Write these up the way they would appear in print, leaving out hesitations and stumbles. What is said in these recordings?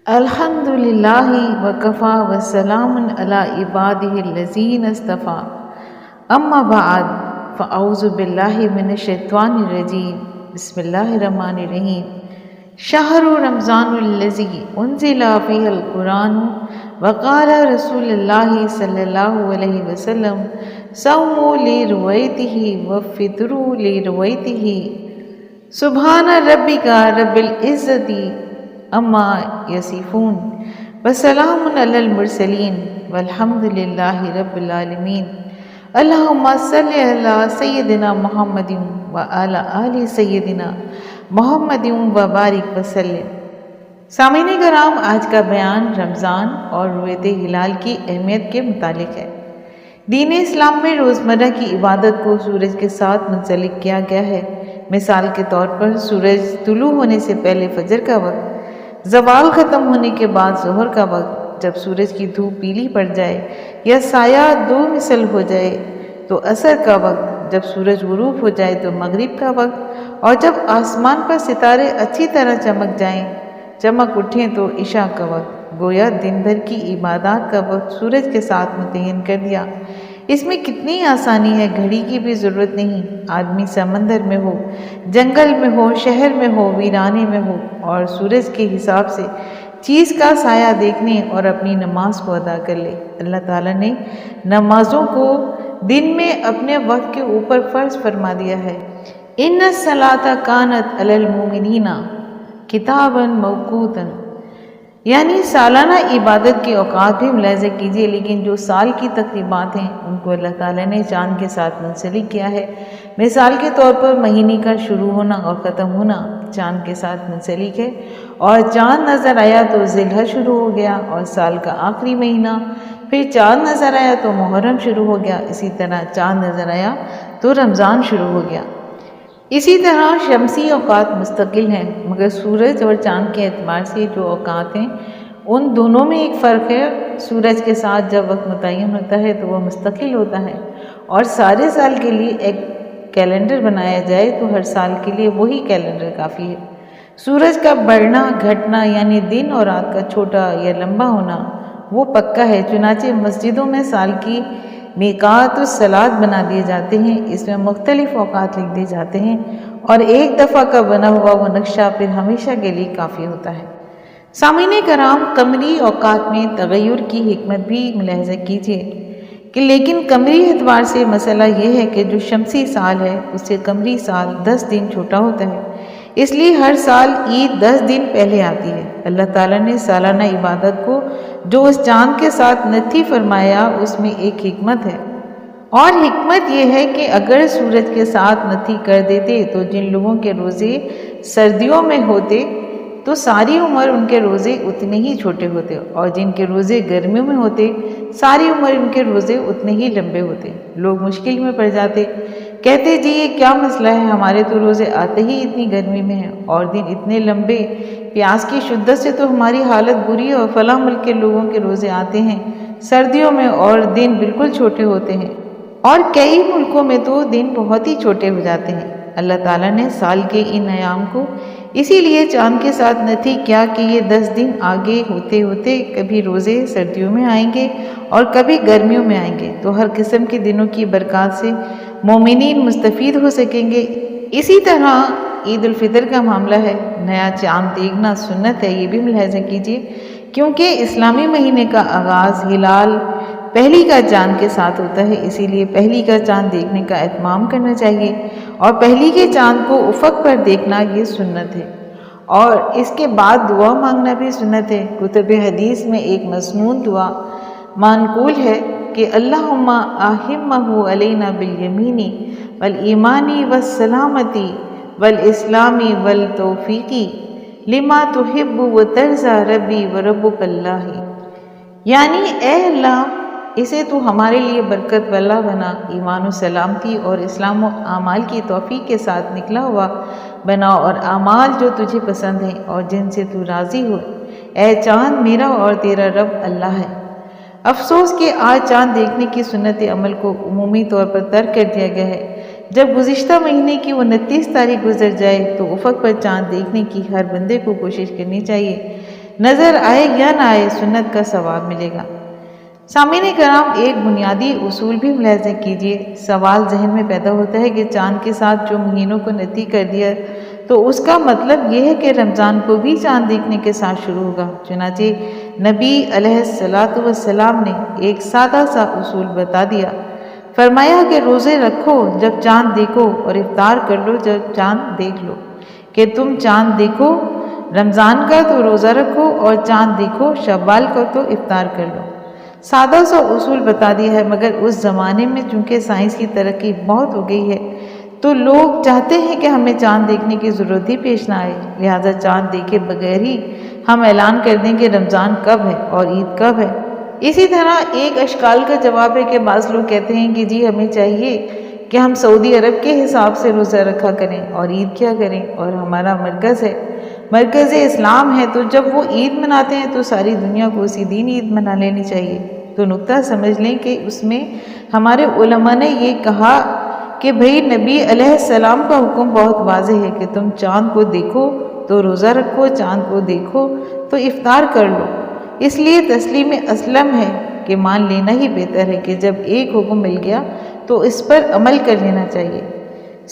الحمدللہ وکفا وسلام علی عبادہ الذین اصطفیٰ اما بعد فاعوذ باللہ من الشیطان الرجیم بسم اللہ الرحمن الرحیم شہر رمضان الذی انزل فیہ القرآن وقال رسول اللہ صلی اللہ علیہ وسلم صوموا لرؤیتہ وفطروا لرؤیتہ سبحان ربک رب العزت اما یصفون وسلام علی المرسلین والحمد للہ رب العالمین اللہم صلی علی سیدنا محمد وعلی آل سیدنا محمد وبارک وسلم۔ سامعین کرام، آج کا بیان رمضان اور رؤیت ہلال کی اہمیت کے متعلق ہے۔ دین اسلام میں روزمرہ کی عبادت کو سورج کے ساتھ منسلک کیا گیا ہے۔ مثال کے طور پر سورج طلوع ہونے سے پہلے فجر کا وقت، زوال ختم ہونے کے بعد ظہر کا وقت، جب سورج کی دھوپ پیلی پڑ جائے یا سایہ دو مثل ہو جائے تو عصر کا وقت، جب سورج غروب ہو جائے تو مغرب کا وقت، اور جب آسمان پر ستارے اچھی طرح چمک اٹھیں تو عشاء کا وقت۔ گویا دن بھر کی عبادات کا وقت سورج کے ساتھ متعین کر دیا۔ اس میں کتنی آسانی ہے، گھڑی کی بھی ضرورت نہیں۔ آدمی سمندر میں ہو، جنگل میں ہو، شہر میں ہو، ویرانے میں ہو، اور سورج کے حساب سے چیز کا سایہ دیکھنے اور اپنی نماز کو ادا کر لے۔ اللہ تعالیٰ نے نمازوں کو دن میں اپنے وقت کے اوپر فرض فرما دیا ہے۔ ان الصلاۃ کانت علی المؤمنین کتابا موقوتا، یعنی سالانہ عبادت کے اوقات بھی ملاحظہ کیجیے، لیکن جو سال کی تقریبات ہیں ان کو اللہ تعالیٰ نے چاند کے ساتھ منسلک کیا ہے۔ مثال کے طور پر مہینے کا شروع ہونا اور ختم ہونا چاند کے ساتھ منسلک ہے، اور چاند نظر آیا تو ذی الحج شروع ہو گیا اور سال کا آخری مہینہ، پھر چاند نظر آیا تو محرم شروع ہو گیا، اسی طرح چاند نظر آیا تو رمضان شروع ہو گیا۔ اسی طرح شمسی اوقات مستقل ہیں، مگر سورج اور چاند کے اعتبار سے جو اوقات ہیں ان دونوں میں ایک فرق ہے۔ سورج کے ساتھ جب وقت متعین ہوتا ہے تو وہ مستقل ہوتا ہے، اور سارے سال کے لیے ایک کیلنڈر بنایا جائے تو ہر سال کے لیے وہی کیلنڈر کافی ہے۔ سورج کا بڑھنا گھٹنا، یعنی دن اور رات کا چھوٹا یا لمبا ہونا، وہ پکا ہے۔ چنانچہ مسجدوں میں سال کی میقات الصلاۃ بنا دیے جاتے ہیں، اس میں مختلف اوقات لکھ دیے جاتے ہیں، اور ایک دفعہ کا بنا ہوا وہ نقشہ پھر ہمیشہ کے لیے کافی ہوتا ہے۔ سامعین کرام، قمری اوقات میں تغیر کی حکمت بھی ملاحظہ کیجیے کہ لیکن قمری اعتبار سے مسئلہ یہ ہے کہ جو شمسی سال ہے اس سے قمری سال 10 دن چھوٹا ہوتا ہے، اس لیے ہر سال عید 10 دن پہلے آتی ہے۔ اللہ تعالیٰ نے سالانہ عبادت کو جو اس چاند کے ساتھ نتھی فرمایا، اس میں ایک حکمت ہے، اور حکمت یہ ہے کہ اگر سورج کے ساتھ نتھی کر دیتے تو جن لوگوں کے روزے سردیوں میں ہوتے تو ساری عمر ان کے روزے اتنے ہی چھوٹے ہوتے، اور جن کے روزے گرمیوں میں ہوتے ساری عمر ان کے روزے اتنے ہی لمبے ہوتے۔ لوگ مشکل میں پڑ جاتے، کہتے جی یہ کیا مسئلہ ہے، ہمارے تو روزے آتے ہی اتنی گرمی میں ہیں اور دن اتنے لمبے، پیاس کی شدت سے تو ہماری حالت بری ہے، اور فلاں ملک کے لوگوں کے روزے آتے ہیں سردیوں میں اور دن بالکل چھوٹے ہوتے ہیں، اور کئی ملکوں میں تو دن بہت ہی چھوٹے ہو جاتے ہیں۔ اللہ تعالیٰ نے سال کے ان ایام کو اسی لیے چاند کے ساتھ نتھی کیا کہ یہ 10 دن آگے ہوتے ہوتے کبھی روزے سردیوں میں آئیں گے اور کبھی گرمیوں میں آئیں گے، تو ہر قسم کے دنوں کی برکات سے مومنین مستفید ہو سکیں گے۔ اسی طرح عید الفطر کا معاملہ ہے، نیا چاند دیکھنا سنت ہے، یہ بھی ملاحظہ کیجیے، کیونکہ اسلامی مہینے کا آغاز ہلال پہلی کا چاند کے ساتھ ہوتا ہے، اسی لیے پہلی کا چاند دیکھنے کا اہتمام کرنا چاہیے، اور پہلی کے چاند کو افق پر دیکھنا یہ سنت ہے، اور اس کے بعد دعا مانگنا بھی سنت ہے۔ کتب حدیث میں ایک مسنون دعا منقول ہے کہ اللہم اہمہ علینا بالیمین والایمان والسلامتی والاسلام والتوفیق لما تحب وترضى ربی وربک اللہ، یعنی اے اللہ اسے تو ہمارے لیے برکت والا بنا، ایمان و سلامتی اور اسلام و اعمال کی توفیق کے ساتھ نکلا ہوا بنا، اور اعمال جو تجھے پسند ہیں اور جن سے تو راضی ہو۔ اے چاند میرا اور تیرا رب اللہ ہے۔ افسوس کہ آج چاند دیکھنے کی سنت عمل کو عمومی طور پر ترک کر دیا گیا ہے۔ جب گزشتہ مہینے کی 29 تاریخ گزر جائے تو افق پر چاند دیکھنے کی ہر بندے کو کوشش کرنی چاہیے۔ نظر آئے یا نہ آئے سنت کا ثواب ملے گا۔ سامعین کرام، ایک بنیادی اصول بھی ملاحظہ کیجیے۔ سوال ذہن میں پیدا ہوتا ہے کہ چاند کے ساتھ جو مہینوں کو نتی کر دیا تو اس کا مطلب یہ ہے کہ رمضان کو بھی چاند دیکھنے کے ساتھ شروع ہوگا۔ چنانچہ نبی علیہ السلام نے ایک سادہ سا اصول بتا دیا، فرمایا کہ روزے رکھو جب چاند دیکھو اور افطار کر لو جب چاند دیکھ لو، کہ تم چاند دیکھو رمضان کا تو روزہ رکھو اور چاند دیکھو شوال کا تو افطار کر لو۔ سادہ سا اصول بتا دیا ہے، مگر اس زمانے میں چونکہ سائنس کی ترقی بہت ہو گئی ہے تو لوگ چاہتے ہیں کہ ہمیں چاند دیکھنے کی ضرورت ہی پیش نہ آئے، لہٰذا چاند دیکھے بغیر ہی ہم اعلان کر دیں کہ رمضان کب ہے اور عید کب ہے۔ اسی طرح ایک اشکال کا جواب ہے کہ بعض لوگ کہتے ہیں کہ جی ہمیں چاہیے کہ ہم سعودی عرب کے حساب سے روزہ رکھا کریں اور عید کیا کریں، اور ہمارا مرکز اسلام ہے تو جب وہ عید مناتے ہیں تو ساری دنیا کو اسی دن عید منا لینی چاہیے۔ تو نقطہ سمجھ لیں کہ اس میں ہمارے علماء نے یہ کہا کہ بھئی نبی علیہ السلام کا حکم بہت واضح ہے کہ تم چاند کو دیکھو تو روزہ رکھو، چاند کو دیکھو تو افطار کر لو۔ اس لیے تسلیم اسلم ہے کہ مان لینا ہی بہتر ہے کہ جب ایک حکم مل گیا تو اس پر عمل کر لینا چاہیے۔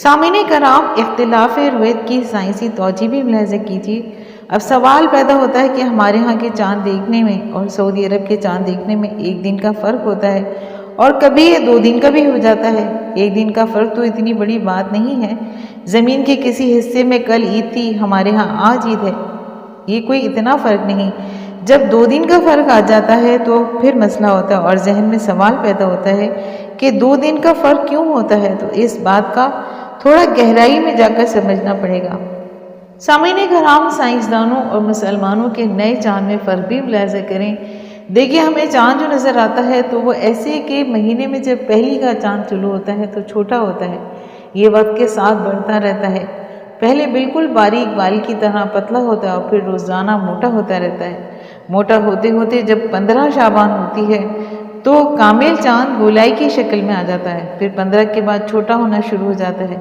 سامعین کرام، اختلاف روایت کی سائنسی توجہ بھی ملاحظہ کیجیے۔ اب سوال پیدا ہوتا ہے کہ ہمارے ہاں کے چاند دیکھنے میں اور سعودی عرب کے چاند دیکھنے میں ایک دن کا فرق ہوتا ہے، اور کبھی یہ 2 دن کا بھی ہو جاتا ہے۔ ایک دن کا فرق تو اتنی بڑی بات نہیں ہے، زمین کے کسی حصے میں کل عید تھی، ہمارے ہاں آج عید ہے، یہ کوئی اتنا فرق نہیں۔ جب 2 دن کا فرق آ جاتا ہے تو پھر مسئلہ ہوتا ہے اور ذہن میں سوال پیدا ہوتا ہے کہ 2 دن کا فرق کیوں ہوتا ہے، تو اس بات کا تھوڑا گہرائی میں جا کر سمجھنا پڑے گا۔ سامعین کرام، سائنسدانوں اور مسلمانوں کے نئے چاند میں فرق بھی ملاحظہ کریں۔ دیکھیے، ہمیں چاند جو نظر آتا ہے تو وہ ایسے کہ مہینے میں جب پہلی کا چاند شروع ہوتا ہے تو چھوٹا ہوتا ہے، یہ وقت کے ساتھ بڑھتا رہتا ہے۔ پہلے بالکل باریک بال کی طرح پتلا ہوتا ہے اور پھر روزانہ موٹا ہوتا رہتا ہے۔ موٹا ہوتے ہوتے جب 15 شعبان ہوتی ہے تو کامل چاند گولائی کی شکل میں آ جاتا ہے، پھر 15 کے بعد چھوٹا ہونا شروع ہو جاتا ہے،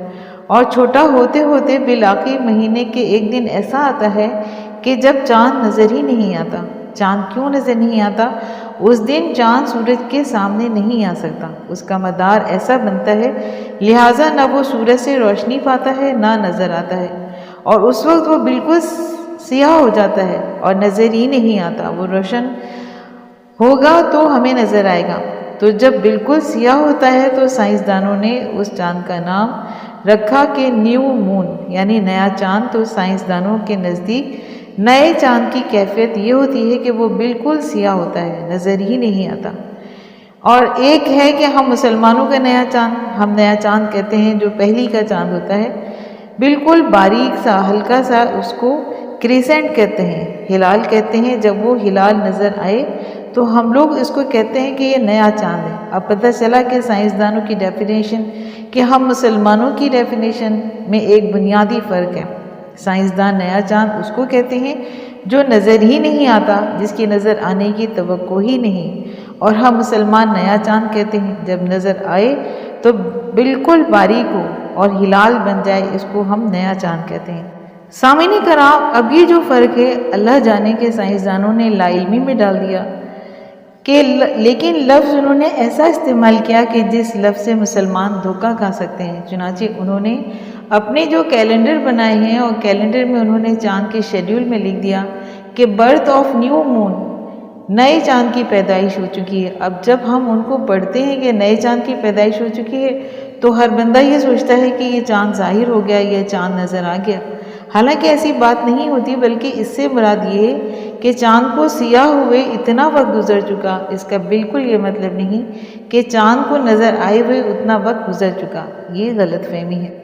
اور چھوٹا ہوتے ہوتے بالآخر مہینے کے ایک دن ایسا آتا ہے کہ جب چاند نظر ہی نہیں آتا۔ چاند کیوں نظر نہیں آتا؟ اس دن چاند سورج کے سامنے نہیں آ سکتا، اس کا مدار ایسا بنتا ہے، لہٰذا نہ وہ سورج سے روشنی پاتا ہے نہ نظر آتا ہے، اور اس وقت وہ بالکل سیاہ ہو جاتا ہے اور نظر ہی نہیں آتا۔ وہ روشن ہوگا تو ہمیں نظر آئے گا۔ تو جب بالکل سیاہ ہوتا ہے تو سائنسدانوں نے اس چاند کا نام رکھا کہ نیو مون، یعنی نیا چاند۔ تو سائنسدانوں کے نزدیک نئے چاند کی کیفیت یہ ہوتی ہے کہ وہ بالکل سیاہ ہوتا ہے، نظر ہی نہیں آتا۔ اور ایک ہے کہ ہم مسلمانوں کا نیا چاند، ہم نیا چاند کہتے ہیں جو پہلی کا چاند ہوتا ہے، بالکل باریک سا ہلکا سا، اس کو کریسنٹ کہتے ہیں، ہلال کہتے ہیں۔ جب وہ ہلال نظر آئے تو ہم لوگ اس کو کہتے ہیں کہ یہ نیا چاند ہے۔ اب پتہ چلا کہ سائنسدانوں کی ڈیفینیشن کہ ہم مسلمانوں کی ڈیفینیشن میں ایک بنیادی فرق ہے۔ سائنسدان نیا چاند اس کو کہتے ہیں جو نظر ہی نہیں آتا، جس کی نظر آنے کی توقع ہی نہیں، اور ہم مسلمان نیا چاند کہتے ہیں جب نظر آئے تو بالکل باریک ہو اور ہلال بن جائے، اس کو ہم نیا چاند کہتے ہیں۔ سامعین کرام، اب یہ جو فرق ہے اللہ جانے کے سائنسدانوں نے لا علمی میں ڈال دیا کہ لیکن لفظ انہوں نے ایسا استعمال کیا کہ جس لفظ سے مسلمان دھوکہ کھا سکتے ہیں۔ چنانچہ انہوں نے اپنے جو کیلنڈر بنائے ہیں اور کیلنڈر میں انہوں نے چاند کے شیڈیول میں لکھ دیا کہ برتھ آف نیو مون، نئے چاند کی پیدائش ہو چکی ہے۔ اب جب ہم ان کو پڑھتے ہیں کہ نئے چاند کی پیدائش ہو چکی ہے تو ہر بندہ یہ سوچتا ہے کہ یہ چاند ظاہر ہو گیا، یہ چاند نظر آ گیا۔ حالانکہ ایسی بات نہیں ہوتی، بلکہ اس سے مراد یہ ہے کہ چاند کو سیاہ ہوئے اتنا وقت گزر چکا۔ اس کا بالکل یہ مطلب نہیں کہ چاند کو نظر آئے ہوئے اتنا وقت گزر چکا، یہ غلط فہمی ہے۔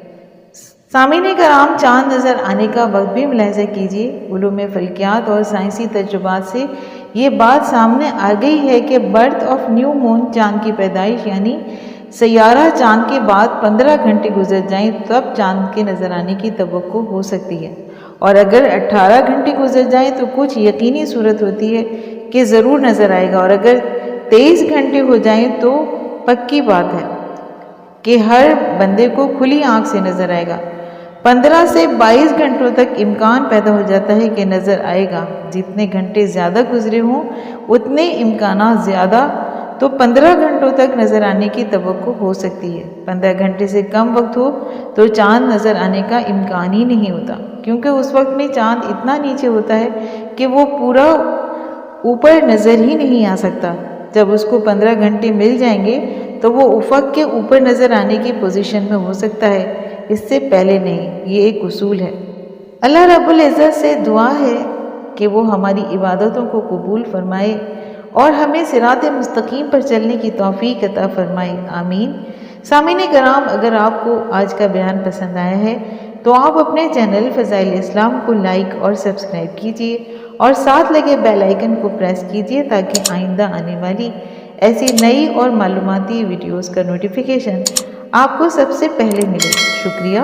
سامعین کرام، چاند نظر آنے کا وقت بھی ملاحظہ کیجیے۔ علوم فلکیات اور سائنسی تجربات سے یہ بات سامنے آ گئی ہے کہ برتھ آف نیو مون، چاند کی پیدائش، یعنی سیارہ چاند کے بعد 15 گھنٹے گزر جائیں تب چاند کے نظر آنے کی توقع ہو سکتی ہے، اور اگر 18 گھنٹے گزر جائیں تو کچھ یقینی صورت ہوتی ہے کہ ضرور نظر آئے گا، اور اگر 23 گھنٹے ہو جائیں تو پکی بات ہے کہ ہر بندے کو کھلی آنکھ سے نظر آئے گا۔ 15 سے 22 گھنٹوں تک امکان پیدا ہو جاتا ہے کہ نظر آئے گا۔ جتنے گھنٹے زیادہ گزرے ہوں اتنے امکانات زیادہ، تو 15 گھنٹوں تک نظر آنے کی توقع ہو سکتی ہے۔ 15 گھنٹے سے کم وقت ہو تو چاند نظر آنے کا امکان ہی نہیں ہوتا، کیونکہ اس وقت میں چاند اتنا نیچے ہوتا ہے کہ وہ پورا اوپر نظر ہی نہیں آ سکتا۔ جب اس کو 15 گھنٹے مل جائیں گے تو وہ افق کے اوپر نظر آنے کی پوزیشن میں ہو سکتا ہے، اس سے پہلے نہیں۔ یہ ایک اصول ہے۔ اللہ رب العزت سے دعا ہے کہ وہ ہماری عبادتوں کو قبول فرمائے اور ہمیں صراط مستقیم پر چلنے کی توفیق عطا فرمائے، آمین۔ سامعین کرام، اگر آپ کو آج کا بیان پسند آیا ہے تو آپ اپنے چینل فضائل اسلام کو لائک اور سبسکرائب کیجیے اور ساتھ لگے بیل آئیکن کو پریس کیجیے تاکہ آئندہ آنے والی ایسی نئی اور معلوماتی ویڈیوز کا نوٹیفیکیشن آپ کو سب سے پہلے ملے۔ شکریہ۔